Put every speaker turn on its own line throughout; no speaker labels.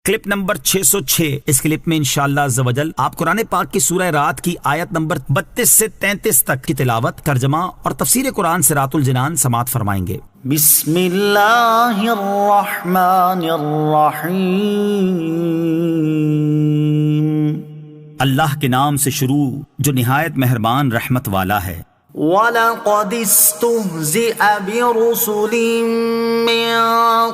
Clip number 606۔ اس clip میں انشاءاللہ عز و جل آپ قرآن پاک کی سورہ رات کی آیت نمبر 32 سے 33 تک کی تلاوت، ترجمہ اور تفسیر قرآن صراط الجنان سماعت فرمائیں گے۔
بسم اللہ الرحمن الرحیم۔
اللہ کے نام سے شروع جو نہایت مہربان رحمت والا ہے۔
وَلَقَدِ اسْتُهْزِئَ بِرُسُلٍ مِّن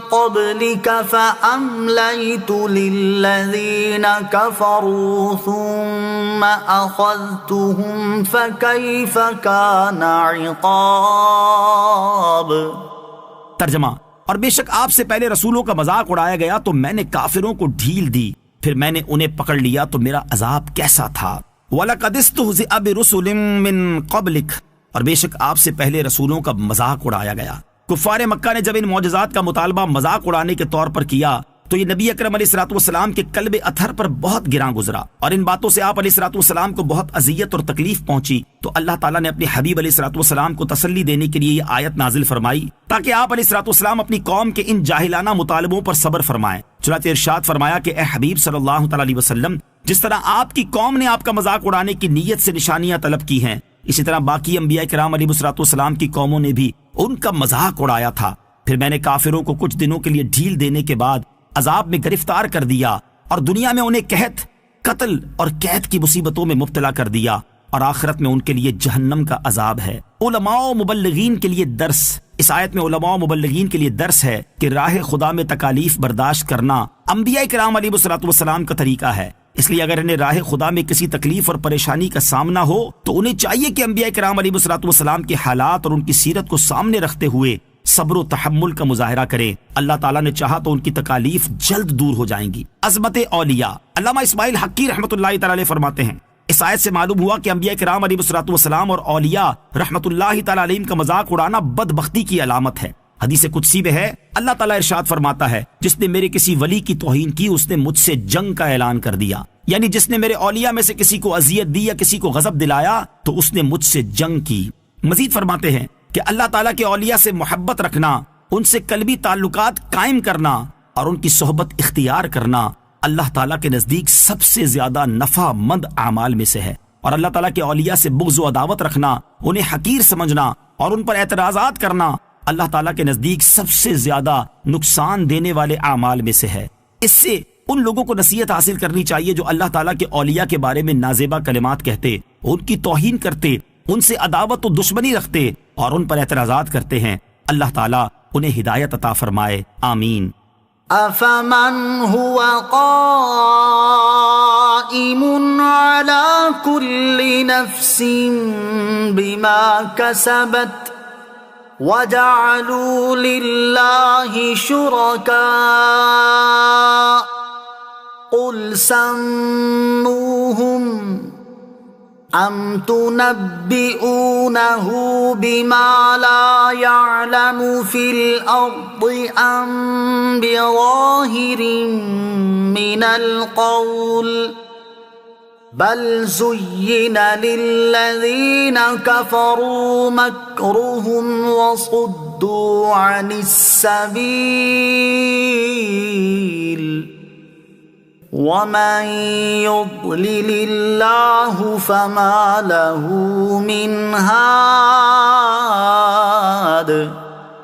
قَبْلِكَ فَأَمْلَيْتُ لِلَّذِينَ كَفَرُوا ثُمَّ أَخَذْتُهُمْ فَكَيْفَ كَانَ عِقَابِ۔
ترجمہ، اور بے شک آپ سے پہلے رسولوں کا مذاق اڑایا گیا تو میں نے کافروں کو ڈھیل دی، پھر میں نے انہیں پکڑ لیا تو میرا عذاب کیسا تھا۔ وَلَقَدِ اسْتُهْزِئَ بِرُسُلٍ مِّن قَبْلِكَ، اور بے شک آپ سے پہلے رسولوں کا مذاق اڑایا گیا۔ کفار مکہ نے جب ان معجزات کا مطالبہ مذاق اڑانے کے طور پر کیا تو یہ نبی اکرم علیہ الصلوۃ والسلام کے قلب اطہر پر بہت گراں گزرا، اور ان باتوں سے آپ علیہ الصلوۃ والسلام کو بہت اذیت اور تکلیف پہنچی۔ تو اللہ تعالیٰ نے اپنے حبیب علیہ الصلوۃ والسلام کو تسلی دینے کے لیے یہ آیت نازل فرمائی تاکہ آپ علیہ الصلوۃ والسلام اپنی قوم کے ان جاہلانہ مطالبوں پر صبر فرمائیں۔ چنانچہ ارشاد فرمایا کہ اے حبیب صلی اللہ تعالیٰ علیہ وسلم، جس طرح آپ کی قوم نے آپ کا مذاق اڑانے کی نیت سے نشانیاں طلب کی ہیں، اسی طرح باقی انبیاء کرام علیہ الصلوۃ والسلام کی قوموں نے بھی ان کا مذاق اڑایا تھا۔ پھر میں نے کافروں کو کچھ دنوں کے لیے ڈھیل دینے کے بعد عذاب میں گرفتار کر دیا، اور دنیا میں انہیں قحط، قتل اور قید کی مصیبتوں میں مبتلا کر دیا، اور آخرت میں ان کے لیے جہنم کا عذاب ہے۔ علماء و مبلغین کے لیے درس، اس آیت میں علماء و مبلغین کے لیے درس ہے کہ راہ خدا میں تکالیف برداشت کرنا انبیاء کرام علیہ الصلوۃ والسلام کا طریقہ ہے۔ اس لیے اگر انہیں راہ خدا میں کسی تکلیف اور پریشانی کا سامنا ہو تو انہیں چاہیے کہ انبیاء کرام علیہ الصلوۃ والسلام کے حالات اور ان کی سیرت کو سامنے رکھتے ہوئے صبر و تحمل کا مظاہرہ کریں۔ اللہ تعالیٰ نے چاہا تو ان کی تکالیف جلد دور ہو جائیں گی۔ عظمت اولیاء، علامہ اسماعیل حقی رحمۃ اللہ تعالی علیہ فرماتے ہیں، اس آیت سے معلوم ہوا کہ انبیاء کرام علیہ الصلوۃ والسلام اور اولیاء رحمۃ اللہ تعالی علیہم کا مذاق اڑانا بدبختی کی علامت ہے۔ حدیث قدسی میں ہے، اللہ تعالیٰ ارشاد فرماتا ہے، جس نے میرے کسی ولی کی توہین کی اس نے مجھ سے جنگ کا اعلان کر دیا، یعنی جس نے میرے اولیاء میں سے کسی کو اذیت دی یا کسی کو غضب دلایا تو اس نے مجھ سے جنگ کی۔ مزید فرماتے ہیں کہ اللہ تعالیٰ کے اولیاء سے محبت رکھنا، ان سے قلبی تعلقات قائم کرنا اور ان کی صحبت اختیار کرنا اللہ تعالیٰ کے نزدیک سب سے زیادہ نفع مند اعمال میں سے ہے، اور اللہ تعالیٰ کے اولیاء سے بغض و عداوت رکھنا، انہیں حقیر سمجھنا اور ان پر اعتراضات کرنا اللہ تعالیٰ کے نزدیک سب سے زیادہ نقصان دینے والے اعمال میں سے ہے۔ اس سے ان لوگوں کو نصیحت حاصل کرنی چاہیے جو اللہ تعالیٰ کے اولیاء کے بارے میں نازیبا کلمات کہتے، ان کی توہین کرتے، ان سے عداوت و دشمنی رکھتے اور ان پر اعتراضات کرتے ہیں۔ اللہ تعالیٰ انہیں ہدایت عطا فرمائے، آمین۔
أَفَمَنْ هُوَ قَائِمٌ عَلَى كُلِّ نَفْسٍ بِمَا كَسَبَتْ وَجَعَلُوا لِلَّهِ شُرَكَاءَ قُلْ سَمُّوهُمْ أَمْ تُنَبِّئُونَهُ بِمَا لَا يَعْلَمُ فِي الْأَرْضِ أَمْ بِظَاهِرٍ مِّنَ الْقَوْلِ بَلْ زُيِّنَ لِلَّذِينَ كَفَرُوا مَكْرُهُمْ وَصُدُّوا عَنِ السَّبِيلِ وَمَن يُضْلِلِ اللَّهُ فَمَا لَهُ مِنْ هَادٍ۔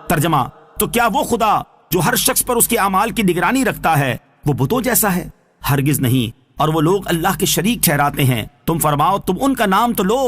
ترجمہ، تو کیا وہ خدا جو ہر شخص پر اس کے اعمال کی نگرانی رکھتا ہے وہ بتوں جیسا ہے؟ ہرگز نہیں، اور وہ لوگ اللہ کے شریک ٹھہراتے ہیں۔ تم فرماؤ، تم ان کا نام تو لو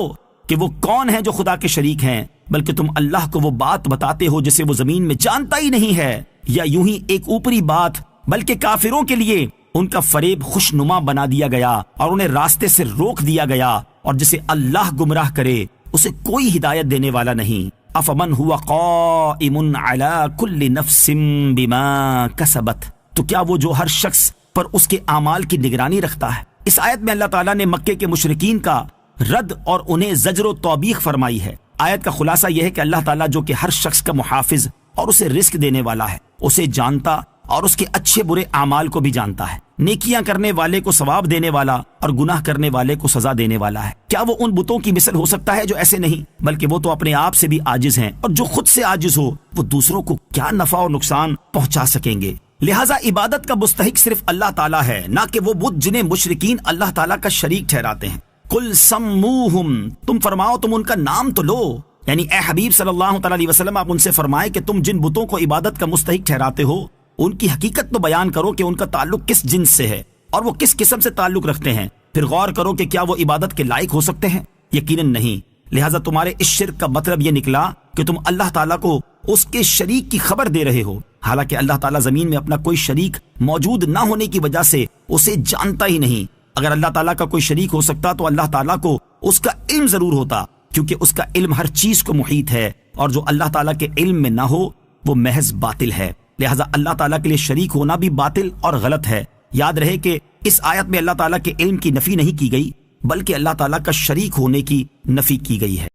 کہ وہ کون ہیں جو خدا کے شریک ہیں، بلکہ تم اللہ کو وہ بات بتاتے ہو جسے وہ زمین میں جانتا ہی نہیں ہے، یا یوں ہی ایک اوپری بات، بلکہ کافروں کے لیے ان کا فریب خوشنما بنا دیا گیا اور انہیں راستے سے روک دیا گیا، اور جسے اللہ گمراہ کرے اسے کوئی ہدایت دینے والا نہیں۔ افمن ہوا قائم علی کل نفس بما کسبت، تو کیا وہ جو ہر شخص پر اس کے اعمال کی نگرانی رکھتا ہے۔ اس آیت میں اللہ تعالیٰ نے مکے کے مشرکین کا رد اور انہیں زجر و توبیخ فرمائی ہے۔ آیت کا خلاصہ یہ ہے کہ اللہ تعالیٰ جو کہ ہر شخص کا محافظ اور اسے رزق دینے والا ہے، اسے جانتا اور اس کے اچھے برے اعمال کو بھی جانتا ہے، نیکیاں کرنے والے کو ثواب دینے والا اور گناہ کرنے والے کو سزا دینے والا ہے۔ کیا وہ ان بتوں کی مثل ہو سکتا ہے جو ایسے نہیں؟ بلکہ وہ تو اپنے آپ سے بھی عاجز ہیں، اور جو خود سے عاجز ہو وہ دوسروں کو کیا نفع اور نقصان پہنچا سکیں گے۔ لہٰذا عبادت کا مستحق صرف اللہ تعالیٰ ہے، نہ کہ وہ بت جنہیں مشرکین اللہ تعالیٰ کا شریک ٹھہراتے ہیں۔ قل سموہم، تم فرماؤ تم ان کا نام تو لو، یعنی اے حبیب صلی اللہ تعالیٰ علیہ وسلم آپ ان سے فرمائے کہ تم جن بتوں کو عبادت کا مستحق ٹھہراتے ہو ان کی حقیقت تو بیان کرو کہ ان کا تعلق کس جنس سے ہے اور وہ کس قسم سے تعلق رکھتے ہیں، پھر غور کرو کہ کیا وہ عبادت کے لائق ہو سکتے ہیں؟ یقیناً نہیں۔ لہٰذا تمہارے اس شرک کا مطلب یہ نکلا کہ تم اللہ تعالیٰ کو اس کے شریک کی خبر دے رہے ہو، حالانکہ اللہ تعالیٰ زمین میں اپنا کوئی شریک موجود نہ ہونے کی وجہ سے اسے جانتا ہی نہیں۔ اگر اللہ تعالیٰ کا کوئی شریک ہو سکتا تو اللہ تعالیٰ کو اس کا علم ضرور ہوتا، کیونکہ اس کا علم ہر چیز کو محیط ہے، اور جو اللہ تعالیٰ کے علم میں نہ ہو وہ محض باطل ہے۔ لہٰذا اللہ تعالیٰ کے لیے شریک ہونا بھی باطل اور غلط ہے۔ یاد رہے کہ اس آیت میں اللہ تعالیٰ کے علم کی نفی نہیں کی گئی، بلکہ اللہ تعالیٰ کا شریک ہونے کی نفی کی گئی ہے۔